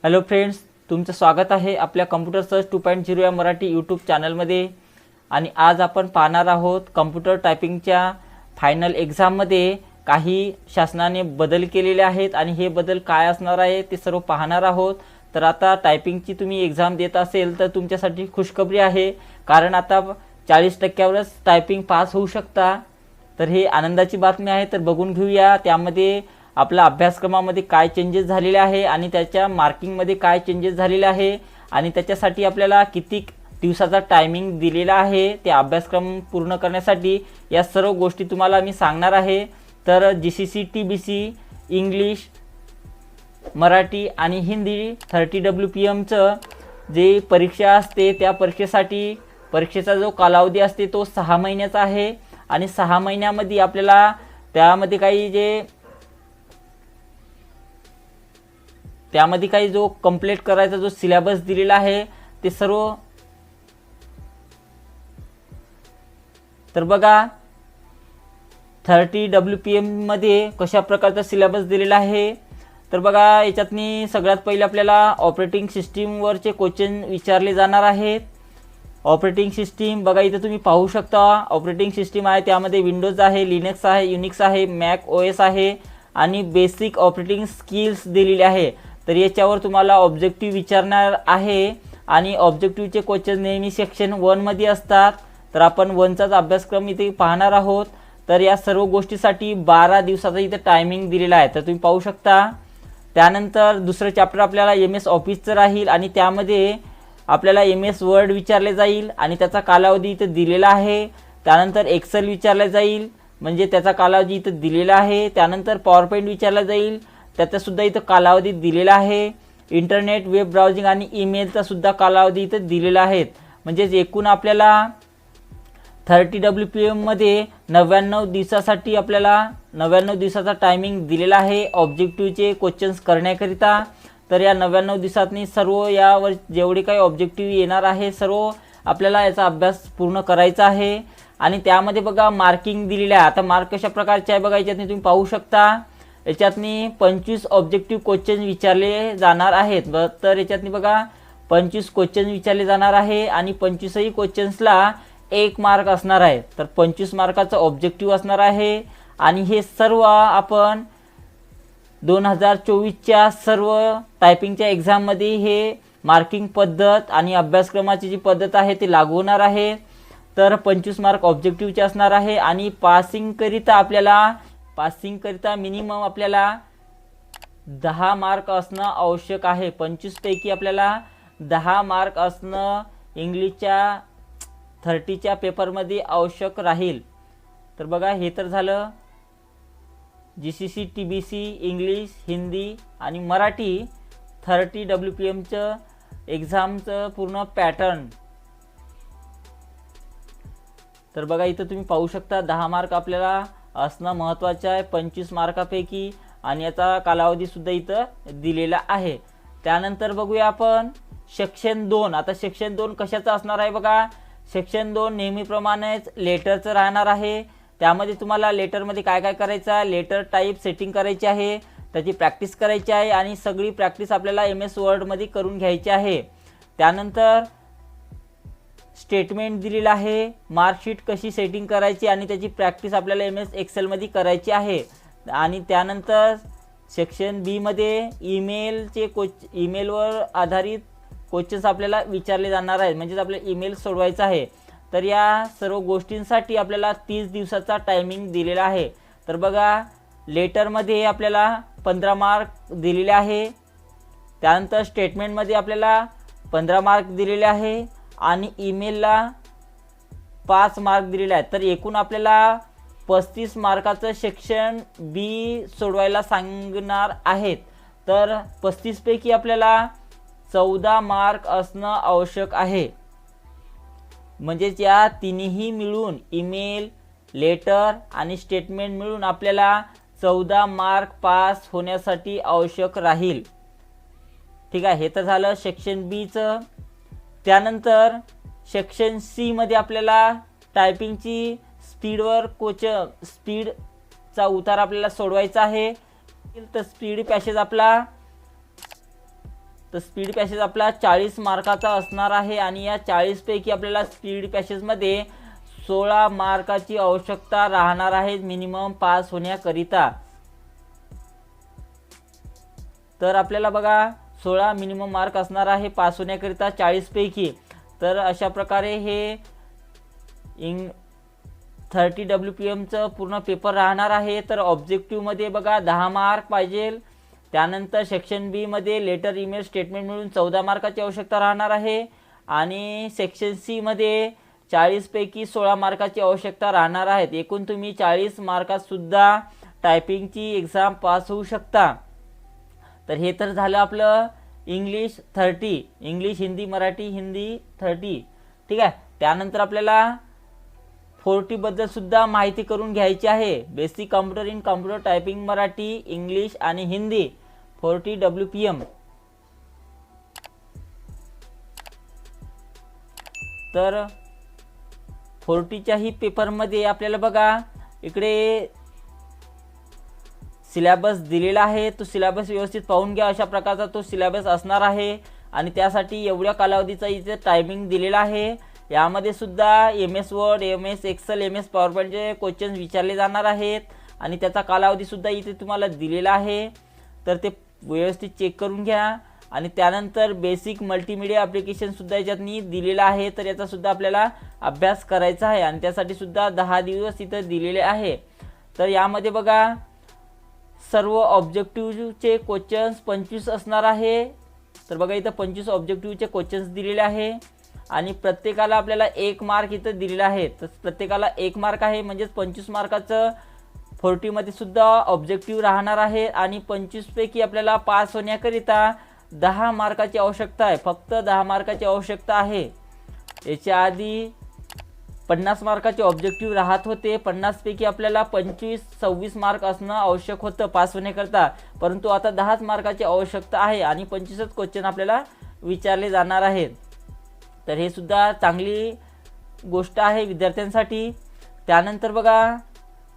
Hello friends, तुमचं स्वागत आहे आपल्या कम्प्युटर सर्च 2.0 या मराठी यूट्यूब चॅनलमध्ये। आणि आज आपण पाहणार आहोत कम्प्युटर टायपिंगच्या फायनल एक्झाममध्ये काही शासनाने बदल केलेले आहेत आणि हे बदल काय असणार आहे ते सर्व पाहणार आहोत। तर आता टायपिंगची तुम्ही एक्झाम देत असेल तर तुमच्यासाठी खुशखबरी आहे, कारण आता 40%वरच टायपिंग पास होऊ शकता। तर हे आनंदाची बातमी आहे। तर बघून घेऊया त्यामध्ये आपल्या अभ्यासक्रमामध्ये काय चेंजेस झालेले आहे आणि त्याच्या मार्किंगमध्ये काय चेंजेस झालेले आहे आणि त्याच्यासाठी आपल्याला किती दिवसाचा टायमिंग दिलेला आहे ते अभ्यासक्रम पूर्ण करण्यासाठी, या सर्व गोष्टी तुम्हाला मी सांगणार आहे। तर जीसीसी टीबीसी इंग्लिश, मराठी आणि हिंदी 30 WPMचं जे परीक्षा असते त्या परीक्षेचा जो कालावधी असते तो 6 महिन्याचा आहे। आणि 6 महिन्यामध्ये आपल्याला त्यामध्ये काही जो कंप्लीट करायचा जो सिलेबस दिलेला आहे ते सर्व। तर बघा 30 WPM मध्ये कशा प्रकारचा सिलेबस दिलेला आहे। तर बघा याच्यातनी सगळ्यात पहिले आपल्याला ऑपरेटिंग सिस्टीमवरचे क्वेश्चन विचारले जाणार आहेत। ऑपरेटिंग सिस्टीम बघा इथे तुम्ही पाहू शकता, ऑपरेटिंग सिस्टीम आहे त्यामध्ये विंडोज आहे, लिनक्स आहे, युनिक्स आहे, मॅक ओएस आहे आणि बेसिक ऑपरेटिंग स्किल्स दिलेले आहे। तर याच्यावर तुम्हाला ऑब्जेक्टिव्ह विचारणार आहे आणि ऑब्जेक्टिव्हचे क्वेश्चन नेहमी सेक्शन 1 मध्ये असतात। तर आपण 1चाच अभ्यासक्रम इथे पाहणार आहोत। तर या सर्व गोष्टीसाठी 12 दिवसाचा इथे टायमिंग दिलेला आहे, तर तुम्ही पाहू शकता। त्यानंतर दुसरं चॅप्टर आपल्याला MS ऑफिसचं राहील आणि त्यामध्ये आपल्याला MS वर्ड विचारले जाईल आणि त्याचा कालावधी इथे दिलेला आहे। त्यानंतर एक्सेल विचारले जाईल, म्हणजे त्याचा कालावधी इथे दिलेला आहे। त्यानंतर पॉवर पॉईंट विचारला जाईल, त्याचा सुद्धा इथे कालावधी दिलेला आहे। इंटरनेट, वेब ब्राउझिंग आणि ईमेलचा सुद्धा कालावधी इथे दिलेला आहे। म्हणजे एकूण आपल्याला 30 WPM मध्ये 99 दिवसासाठी आपल्याला 99 दिवसाचा टायमिंग दिलेला आहे ऑब्जेक्टिव्हचे क्वेश्चन्स करण्याकरिता। तर या 99 दिवसांनी सर्व यावर जेवढे काही ऑब्जेक्टिव्ह येणार आहे सर्व आपल्याला याचा अभ्यास पूर्ण करायचा आहे। आणि त्यामध्ये बघा मार्किंग दिलेले आहे। आता मार्क कशा प्रकारचे आहे बघा, याच्यातनी तुम्ही पाहू शकता। याच्यातनी 25 ऑब्जेक्टिव्ह क्वेश्चन विचारले जाणार आहेत। तर याच्यातनी बघा 25 क्वेश्चन विचारले जाणार आहे आणि 25ही क्वेश्चन्सला 1 मार्क असणार आहे। तर 25 मार्काचा ऑब्जेक्टिव्ह असणार आहे। आणि हे सर्व आपण 2024च्या सर्व टायपिंगच्या एक्झाममध्ये हे मार्किंग पद्धत आणि अभ्यासक्रमाची जी पद्धत आहे ती लागू होणार आहे। तर 25 मार्क ऑब्जेक्टिव्हचे असणार आहे आणि पासिंगकरिता मिनिमम आपल्याला 10 मार्क असणं आवश्यक आहे। 25 पैकी आपल्याला 10 मार्क असणं इंग्लिशच्या 30च्या पेपरमध्ये आवश्यक राहील। तर बघा हे तर झालं जीसीसी टीबीसी इंग्लिश, हिंदी आणि मराठी 30 WPMचं एक्झामचं पूर्ण पॅटर्न। तर बघा इथं तुम्ही पाहू शकता 10 मार्क आपल्याला असणं महत्त्वाचं आहे 25 मार्कापैकी, आणि याचा कालावधी सुद्धा इथं दिलेला आहे। त्यानंतर बघूया आपण सेक्शन 2। आता सेक्शन 2 कशाचं असणार आहे बघा, सेक्शन 2 नेहमीप्रमाणेच लेटरचं राहणार आहे। त्यामध्ये तुम्हाला लेटरमध्ये काय काय करायचं आहे, लेटर टाईप सेटिंग करायची आहे, त्याची प्रॅक्टिस करायची आहे आणि सगळी प्रॅक्टिस आपल्याला MS वर्डमध्ये करून घ्यायची आहे। त्यानंतर स्टेटमेंट दिलेला आहे, मार्कशीट कशी सेटिंग करायची आणि त्याची प्रॅक्टिस आपल्याला MS एक्सेलमध्ये करायची आहे। आणि त्यानंतर सेक्शन B मध्ये ईमेलवर आधारित क्वेश्चन्स आपल्याला विचारले जाणार आहेत, म्हणजे आपल्याला ईमेल सोडवायचा आहे। तर या सर्व गोष्टींसाठी आपल्याला 30 दिवसाचा टायमिंग दिलेला आहे। तर बघा लेटरमध्ये आपल्याला 15 मार्क दिलेले आहे, त्यानंतर स्टेटमेंटमध्ये आपल्याला 15 मार्क दिलेले आहे आणि ईमेलला 5 मार्क दिलेले आहेत। तर एकूण आपल्याला 35 मार्काचं सेक्शन B सोडवायला सांगणार आहेत। तर 35 पैकी आपल्याला 14 मार्क असणं आवश्यक आहे। म्हणजेच या तिन्ही मिळून ईमेल, लेटर आणि स्टेटमेंट मिळून आपल्याला 14 मार्क पास होण्यासाठी आवश्यक राहील। ठीक आहे, हे तर झालं सेक्शन Bचं। त्यानंतर सेक्शन C मध्ये आपल्याला टायपिंगची स्पीडचा उतार आपल्याला सोडवायचा आहे। तर स्पीड पॅसेज आपला तर स्पीड पॅसेज आपला 40 मार्काचा असणार आहे आणि या 40 पैकी आपल्याला स्पीड पॅसेजमध्ये 16 मार्काची आवश्यकता राहणार आहे मिनिमम पास होण्याकरिता। तर आपल्याला बघा 16 मिनिमम मार्क असणार आहे पास होण्याकरिता 40 पैकी। तर अशा प्रकारे हे 30 WPMचं पूर्ण पेपर राहणार आहे। तर ऑब्जेक्टिव्हमध्ये बघा 10 मार्क पाहिजे। त्यानंतर सेक्शन बी मध्ये लेटर, ईमेल, स्टेटमेंट मिळून 14 मार्काची आवश्यकता राहणार आहे आणि सेक्शन सी मध्ये 40 पैकी 16 मार्काची आवश्यकता राहणार आहेत। एकूण तुम्ही 40 मार्कात सुद्धा टायपिंगची एक्झाम पास होऊ शकता। तर हे तर झालं आपलं इंग्लिश 30, इंग्लिश, हिंदी, मराठी, हिंदी 30, ठीक आहे। त्यानंतर आपल्याला 40 बद्दल सुद्धा माहिती करून घ्यायची आहे। Basic computer in computer typing Marathi, English आणि हिंदी 40 WPM। तर 40च्याही पेपरमध्ये आपल्याला बघा इकडे सिलेबस दिलेला आहे, तो सिलेबस व्यवस्थित पाहून घ्या। अशा प्रकारचा तो सिलेबस असणार आहे आणि त्यासाठी एवढ्या कालावधीचा इथे टायमिंग दिलेला आहे। यामध्ये सुद्धा MS Word, MS Excel, MS पॉवरपॉईंटचे क्वेश्चन्स विचारले जाणार आहेत आणि त्याचा कालावधी सुद्धा इथे तुम्हाला दिलेला आहे। तर ते व्यवस्थित चेक करून घ्या आणि त्यानंतर बेसिक मल्टीमीडिया ॲप्लिकेशन सुद्धा याच्यातनी दिलेला आहे। तर याचा सुद्धा आपल्याला अभ्यास करायचा आहे आणि त्यासाठी सुद्धा 10 दिवस इथं दिलेले आहे। तर यामध्ये बघा सर्व ऑब्जेक्टिव्हचे क्वेश्चन्स 25 असणार आहे। तर बघा इथं 25 ऑब्जेक्टिव्हचे क्वेश्चन्स दिलेले आहे आणि प्रत्येकाला आपल्याला 1 मार्क इथं दिलेला आहे। तर प्रत्येकाला 1 मार्क आहे, म्हणजेच 25 मार्काचं 40 मध्ये सुद्धा ऑब्जेक्टिव्ह राहणार आहे आणि 25 पैकी आपल्याला पास होण्याकरिता 10 मार्काची आवश्यकता आहे, फक्त 10 मार्काची आवश्यकता आहे। याच्या आधी 50 मार्काचे ऑब्जेक्टिव्ह राहत होते, 50 पैकी आपल्याला 25-26 मार्क असणं आवश्यक होतं पास होण्याकरता, परंतु आता 10 मार्काची आवश्यकता आहे आणि 25च क्वेश्चन आपल्याला विचारले जाणार आहेत। तर हे सुद्धा चांगली गोष्ट आहे विद्यार्थ्यांसाठी। त्यानंतर बघा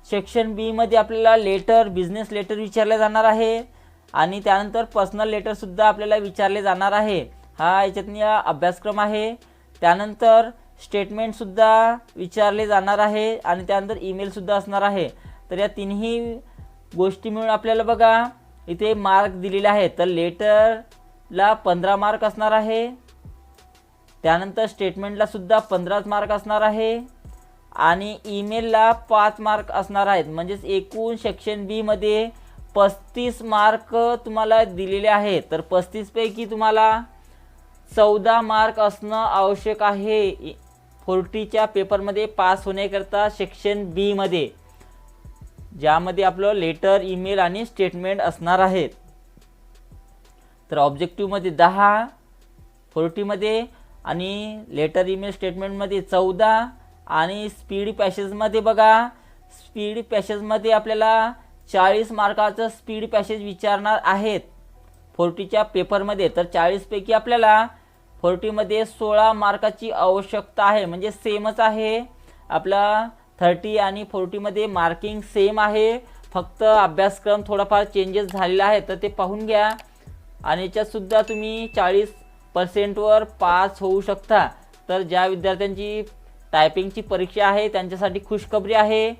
सेक्शन बी मध्ये आपल्याला लेटर, बिझनेस लेटर विचारले जाणार आहे आणि त्यानंतर पर्सनल लेटर सुद्धा आपल्याला विचारले जाणार आहे। हा याच्यातला अभ्यासक्रम आहे। त्यानंतर स्टेटमेंट सुद्धा विचारले जाणार आहे आणि त्यानंतर ईमेल सुद्धा असणार आहे। तर या तिन्ही गोष्टी मिळून आपल्याला बघा इथे मार्क दिलेले आहेत। तर लेटरला 15 मार्क असणार आहे, त्यानंतर स्टेटमेंटला सुद्धा 15 मार्क असणार आहे आणि ईमेलला 5 मार्क असणार आहेत। म्हणजेच एकूण सेक्शन बी मध्ये 35 मार्क तुम्हाला दिलेले आहेत। तर 35 पैकी तुम्हाला 14 मार्क असणं आवश्यक आहे 40च्या पेपरमध्ये पास होण्याकरता सेक्शन बी मध्ये, ज्यामध्ये आपलं लेटर, ईमेल आणि स्टेटमेंट असणार आहेत। तर ऑब्जेक्टिव्ह मध्ये 10 40 मध्ये आणि लेटर, ईमेल, स्टेटमेंट मध्ये 14 आणि स्पीड पॅसेज मध्ये बघा स्पीड पॅसेज मध्ये आपल्याला 40 मार्काचं स्पीड पॅसेज विचारणार आहेत 40च्या पेपरमध्ये। तर 40 पैकी आपल्याला 40 मध्ये 16 मार्काची आवश्यकता आहे, म्हणजे सेमच आहे आपला 30 आणि 40 मध्ये मार्किंग सेम आहे, फक्त अभ्यासक्रम थोडाफार चेंजेस झालेला आहे। तर ते पाहून घ्या आणि याच्यात सुद्धा तुम्ही 40% वर पास होऊ शकता। तर ज्या विद्यार्थ्यांची टायपिंगची परीक्षा आहे त्यांच्यासाठी खुशखबरी आहे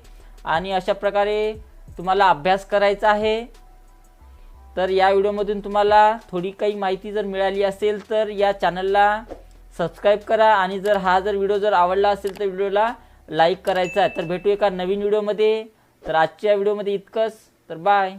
आणि अशा प्रकारे तुम्हाला अभ्यास करायचा आहे। तर या व्हिडिओमधून तुम्हाला थोडी काही माहिती जर मिळाली असेल तर या चॅनलला सबस्क्राईब करा आणि जर व्हिडिओ जर आवडला असेल तर व्हिडिओला लाईक करायचा आहे। तर भेटू एका नवीन व्हिडिओमध्ये। तर आजच्या व्हिडिओमध्ये इतकंच। तर बाय।